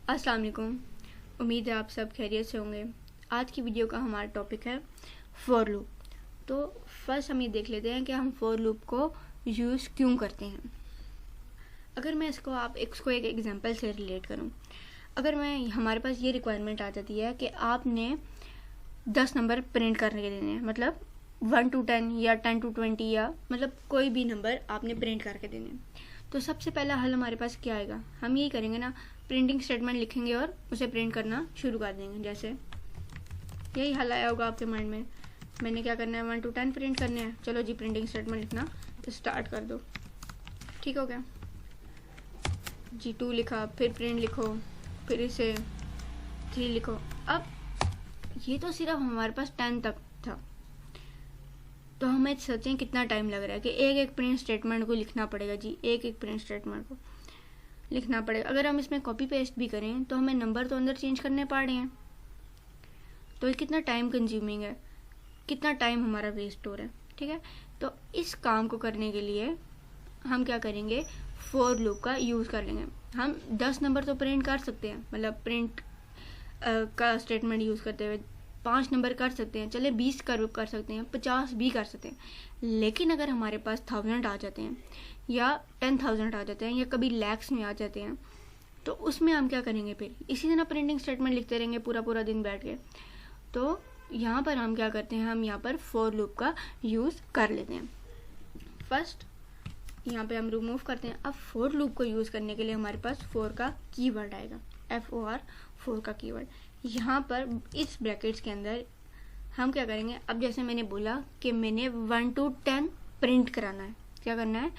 अस्सलाम वालेकुम। उम्मीद है आप सब खैरियत से होंगे। आज की वीडियो का हमारा टॉपिक है फॉर लूप। तो फर्स्ट हम ये देख लेते हैं कि हम फॉर लूप को यूज़ क्यों करते हैं। अगर मैं इसको एक एग्जांपल से रिलेट करूं, अगर मैं हमारे पास ये रिक्वायरमेंट आ जाती है कि आपने 10 नंबर प्रिंट करने के देने हैं, मतलब 1 to 10 या 10 to 20 या मतलब कोई भी नंबर आपने प्रिंट करके देने हैं, तो सबसे पहला हल हमारे पास क्या आएगा? हम यही करेंगे ना, प्रिंटिंग स्टेटमेंट लिखेंगे और उसे प्रिंट करना शुरू कर देंगे। जैसे यही हल आया होगा आपके माइंड में, मैंने क्या करना है, 1 to 10 प्रिंट करने हैं, चलो जी प्रिंटिंग स्टेटमेंट लिखना स्टार्ट कर दो। ठीक हो गया जी, 2 लिखा, फिर प्रिंट लिखो, फिर इसे 3 लिखो। अब ये तो सिर्फ हमारे पास 10 तक था, तो हमें सोचें कितना टाइम लग रहा है कि एक एक प्रिंट स्टेटमेंट को लिखना पड़ेगा जी, एक एक प्रिंट स्टेटमेंट को लिखना पड़ेगा। अगर हम इसमें कॉपी पेस्ट भी करें तो हमें नंबर तो अंदर चेंज करने पड़ रहे हैं, तो ये कितना टाइम कंज्यूमिंग है, कितना टाइम हमारा वेस्ट हो रहा है। ठीक है, तो इस काम को करने के लिए हम क्या करेंगे, फॉर लूप का यूज़ कर लेंगे। हम 10 नंबर तो प्रिंट कर सकते हैं, मतलब प्रिंट का स्टेटमेंट यूज़ करते हुए 5 नंबर कर सकते हैं, चले 20 कर सकते हैं, 50 भी कर सकते हैं। लेकिन अगर हमारे पास 1000 आ जाते हैं या 10,000 आ जाते हैं या कभी लैक्स में आ जाते हैं, तो उसमें हम क्या करेंगे, फिर इसी तरह प्रिंटिंग स्टेटमेंट लिखते रहेंगे पूरा पूरा दिन बैठ के। तो यहाँ पर हम क्या करते हैं, हम यहाँ पर फॉर लूप का यूज़ कर लेते हैं। फर्स्ट यहाँ पे हम रिमूव करते हैं। अब फॉर लूप को यूज़ करने के लिए हमारे पास फॉर का कीवर्ड आएगा, FOR, फॉर का कीवर्ड। यहाँ पर इस ब्रैकेट्स के अंदर हम क्या करेंगे, अब जैसे मैंने बोला कि मैंने 1 to 10 प्रिंट कराना है, क्या करना है,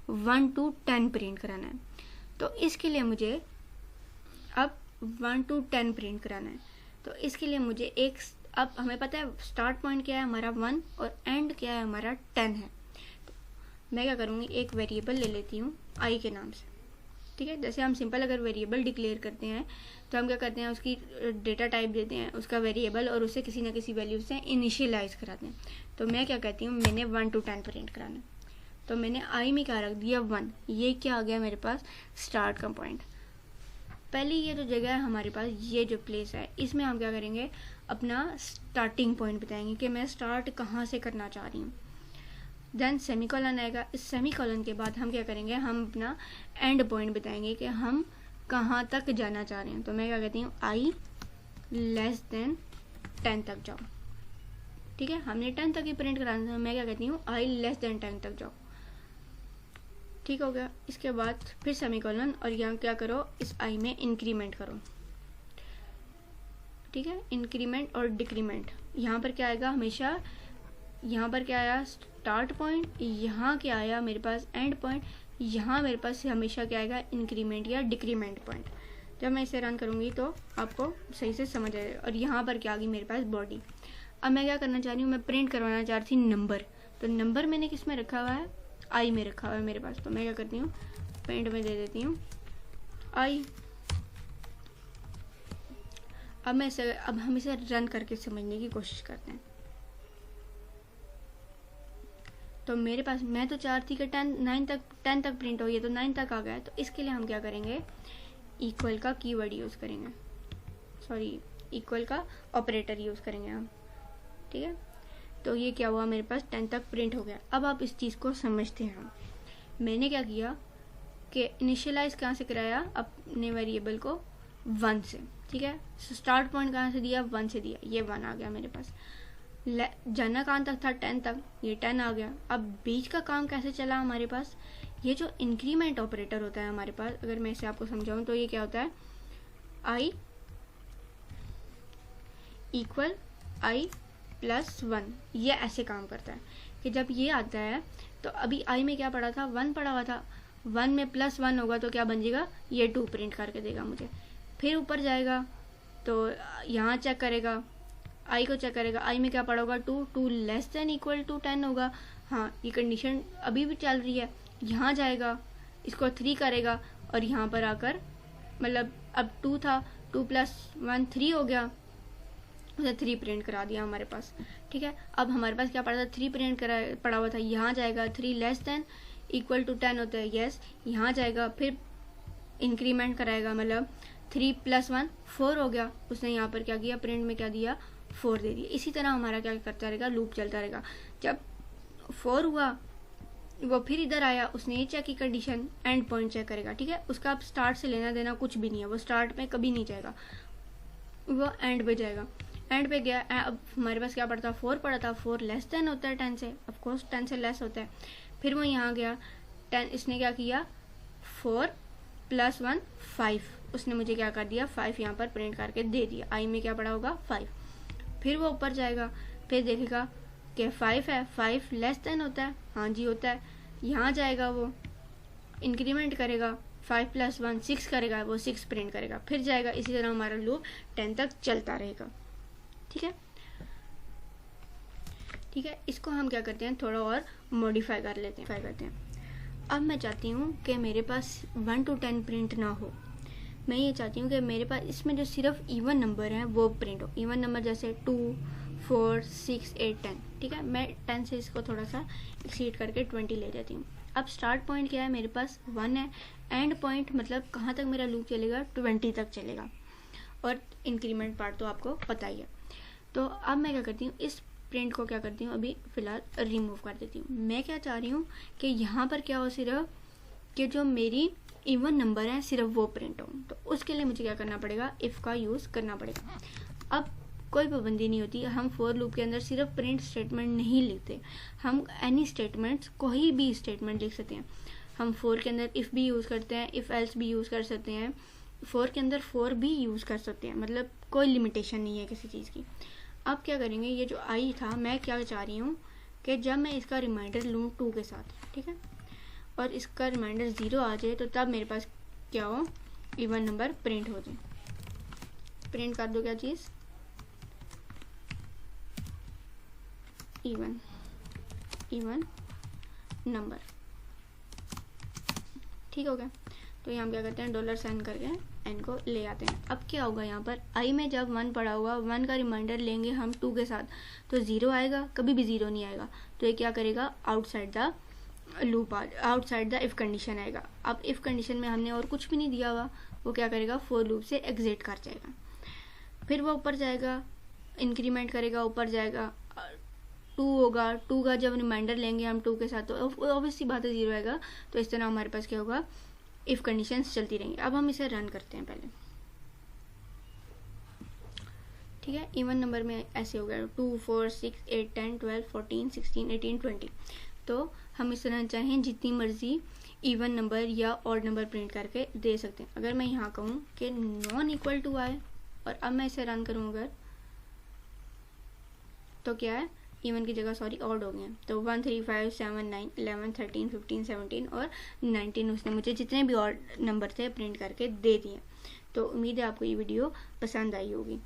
1 to 10 प्रिंट कराना है। तो इसके लिए मुझे अब 1 to 10 प्रिंट कराना है, तो इसके लिए मुझे अब हमें पता है स्टार्ट पॉइंट क्या है हमारा 1 और एंड क्या है हमारा 10 है। तो मैं क्या करूँगी, एक वेरिएबल ले लेती हूँ आई के नाम से। ठीक है, जैसे हम सिंपल अगर वेरिएबल डिक्लेयर करते हैं तो हम क्या करते हैं, उसकी डेटा टाइप देते हैं, उसका वेरिएबल, और उसे किसी ना किसी वैल्यू से इनिशियलाइज कराते हैं। तो मैं क्या कहती हूँ, मैंने 1 to 10 प्रिंट कराना, तो मैंने आई में क्या रख दिया, 1। ये क्या आ गया मेरे पास, स्टार्ट का पॉइंट। पहली ये जो जगह है हमारे पास, ये जो प्लेस है, इसमें हम क्या करेंगे, अपना स्टार्टिंग पॉइंट बताएंगे कि मैं स्टार्ट कहाँ से करना चाह रही हूँ। देन सेमीकोलन आएगा, इस सेमीकोलन के बाद हम क्या करेंगे, हम अपना एंड पॉइंट बताएंगे कि हम कहाँ तक जाना चाह रहे हैं। तो मैं क्या कहती हूँ, आई लेस देन 10 तक जाओ। ठीक है, हमने 10 तक ही प्रिंट कराना था, मैं क्या कहती हूँ, आई लेस देन 10 तक जाओ। ठीक हो गया, इसके बाद फिर सेमीकोलन, और यहाँ क्या करो, इस आई में इंक्रीमेंट करो। ठीक है, इंक्रीमेंट और डिक्रीमेंट। यहाँ पर क्या आएगा, हमेशा यहाँ पर क्या आया, स्टार्ट पॉइंट, यहाँ क्या आया मेरे पास, एंड पॉइंट, यहाँ मेरे पास हमेशा क्या आएगा, इंक्रीमेंट या डिक्रीमेंट पॉइंट। जब मैं इसे रन करूँगी तो आपको सही से समझ आएगा। और यहाँ पर क्या आ गई मेरे पास, बॉडी। अब मैं क्या करना चाह रही हूँ, मैं प्रिंट करवाना चाह रही थी नंबर, तो नंबर मैंने किस में रखा हुआ है, आई में रखा हुआ है मेरे पास। तो मैं क्या करती हूँ, पेंट में दे देती हूँ आई। अब हम इसे रन करके समझने की कोशिश करते हैं। तो मेरे पास, मैं तो चाह रही थी कि 10 तक प्रिंट हो, ये तो 9 तक आ गया है। तो इसके लिए हम क्या करेंगे, इक्वल का कीवर्ड यूज़ करेंगे, सॉरी इक्वल का ऑपरेटर यूज़ करेंगे हम। ठीक है, तो ये क्या हुआ, मेरे पास 10 तक प्रिंट हो गया। अब आप इस चीज़ को समझते हैं हम, मैंने क्या किया कि इनिशियलाइज कहाँ से कराया, अपने वेरिएबल को 1 से। ठीक है, स्टार्ट पॉइंट कहाँ से दिया, 1 से दिया, ये 1 आ गया मेरे पास। जाना कहाँ तक था, 10 तक, ये 10 आ गया। अब बीच का काम कैसे चला हमारे पास, ये जो इंक्रीमेंट ऑपरेटर होता है हमारे पास, अगर मैं इसे आपको समझाऊं तो ये क्या होता है, आई इक्वल आई प्लस 1, ये ऐसे काम करता है कि जब ये आता है तो अभी आई में क्या पड़ा था, 1 पड़ा हुआ था, 1 में प्लस 1 होगा तो क्या बन जाएगा, ये 2 प्रिंट करके देगा मुझे। फिर ऊपर जाएगा तो यहाँ चेक करेगा, आई को चेक करेगा, आई में क्या पड़ा होगा, 2 लेस देन इक्वल टू 10 होगा। हाँ, ये कंडीशन अभी भी चल रही है। यहाँ जाएगा, इसको 3 करेगा, और यहाँ पर आकर, मतलब अब 2 था, 2 प्लस 1 3 हो गया, उसे 3 प्रिंट करा दिया हमारे पास। ठीक है, अब हमारे पास क्या पड़ा था, 3 प्रिंट पड़ा हुआ था। यहाँ जाएगा, 3 लेस देन इक्वल टू 10 होता है, यस। यहाँ जाएगा, फिर इंक्रीमेंट कराएगा, मतलब 3 + 1 4 हो गया, उसने यहाँ पर क्या किया, प्रिंट में क्या दिया, 4 दे दिया। इसी तरह हमारा क्या करता रहेगा, लूप चलता रहेगा। जब 4 हुआ वो फिर इधर आया, उसने ये चेक की कंडीशन, एंड पॉइंट चेक करेगा, ठीक है। उसका अब स्टार्ट से लेना देना कुछ भी नहीं है, वो स्टार्ट में कभी नहीं जाएगा, वो एंड पे जाएगा। एंड पे गया, अब हमारे पास क्या पड़ता, 4 पड़ा था, 4 लेस देन होता है 10 से, ऑफकोर्स 10 से लेस होता है। फिर वो यहाँ गया, 10, इसने क्या किया, 4 + 1 5, उसने मुझे क्या कर दिया, 5 यहाँ पर प्रिंट करके दे दिया। आई में क्या पड़ा होगा, 5। फिर वो ऊपर जाएगा, फिर देखेगा कि 5 है, 5 लेस देन होता है, हाँ जी होता है। यहाँ जाएगा, वो इंक्रीमेंट करेगा, 5 + 1 6 करेगा, वो 6 प्रिंट करेगा। फिर जाएगा, इसी तरह हमारा लूप 10 तक चलता रहेगा, ठीक है। ठीक है, इसको हम क्या करते हैं, थोड़ा और मॉडिफाई कर लेते हैं। अब मैं चाहती हूँ कि मेरे पास 1 to 10 प्रिंट ना हो, मैं ये चाहती हूँ कि मेरे पास इसमें जो सिर्फ इवन नंबर हैं वो प्रिंट हो। इवन नंबर जैसे 2 4 6 8 10, ठीक है। मैं 10 से इसको थोड़ा सा एक्सीड करके 20 ले जाती हूँ। अब स्टार्ट पॉइंट क्या है, मेरे पास 1 है, एंड पॉइंट मतलब कहाँ तक मेरा लूप चलेगा, 20 तक चलेगा, और इंक्रीमेंट पार्ट तो आपको पता ही है। तो अब मैं क्या करती हूँ, इस प्रिंट को क्या करती हूँ, अभी फ़िलहाल रिमूव कर देती हूँ। मैं क्या चाह रही हूँ कि यहाँ पर क्या हो, सिर्फ कि जो मेरी इवन नंबर है सिर्फ वो प्रिंट हो। तो उसके लिए मुझे क्या करना पड़ेगा, इफ़ का यूज़ करना पड़ेगा। अब कोई पाबंदी नहीं होती, हम फॉर लूप के अंदर सिर्फ प्रिंट स्टेटमेंट नहीं लिखते, हम एनी स्टेटमेंट्स, कोई भी स्टेटमेंट लिख सकते हैं। हम फॉर के अंदर इफ़ भी यूज़ करते हैं, इफ़ एल्स भी यूज़ कर सकते हैं, फॉर के अंदर फॉर भी यूज़ कर सकते हैं, मतलब कोई लिमिटेशन नहीं है किसी चीज़ की। अब क्या करेंगे, ये जो आई था, मैं क्या चाह रही हूँ कि जब मैं इसका रिमाइंडर लूँ 2 के साथ, ठीक है, और इसका रिमाइंडर 0 आ जाए, तो तब मेरे पास क्या हो, इवन नंबर प्रिंट हो जाए। प्रिंट कर दो क्या चीज़, इवन नंबर, ठीक हो गया। तो यहाँ हम क्या करते हैं, $साइन करके एन को ले आते हैं। अब क्या होगा, यहाँ पर आई में जब 1 पड़ा हुआ, 1 का रिमाइंडर लेंगे हम 2 के साथ, तो 0 आएगा, कभी भी 0 नहीं आएगा। तो ये क्या करेगा, outside the loop, outside the if condition आएगा। अब इफ़ कंडीशन में हमने और कुछ भी नहीं दिया हुआ, वो क्या करेगा, फॉर लूप से एग्जिट कर जाएगा। फिर वो ऊपर जाएगा, इंक्रीमेंट करेगा, ऊपर जाएगा, 2 होगा, 2 का जब रिमाइंडर लेंगे हम 2 के साथ, तो ऑब्वियसली बात है 0 आएगा। तो इस तरह हमारे पास क्या होगा, इफ़ कंडीशंस चलती रहेंगी। अब हम इसे रन करते हैं पहले, ठीक है। इवन नंबर में ऐसे हो गया 2 4 6 8 10 12 14 16 18 20। तो हम इस तरह चाहें जितनी मर्जी इवन नंबर या ऑड नंबर प्रिंट करके दे सकते हैं। अगर मैं यहाँ कहूँ कि नॉन इक्वल टू आए, और अब मैं इसे रन करूँ अगर, तो क्या है, इवन की जगह सॉरी ऑड हो गए। तो 1 3 5 7 9 11 13 15 17 और 19 उसने मुझे जितने भी ऑड नंबर थे प्रिंट करके दे दिए। तो उम्मीद है आपको ये वीडियो पसंद आई होगी।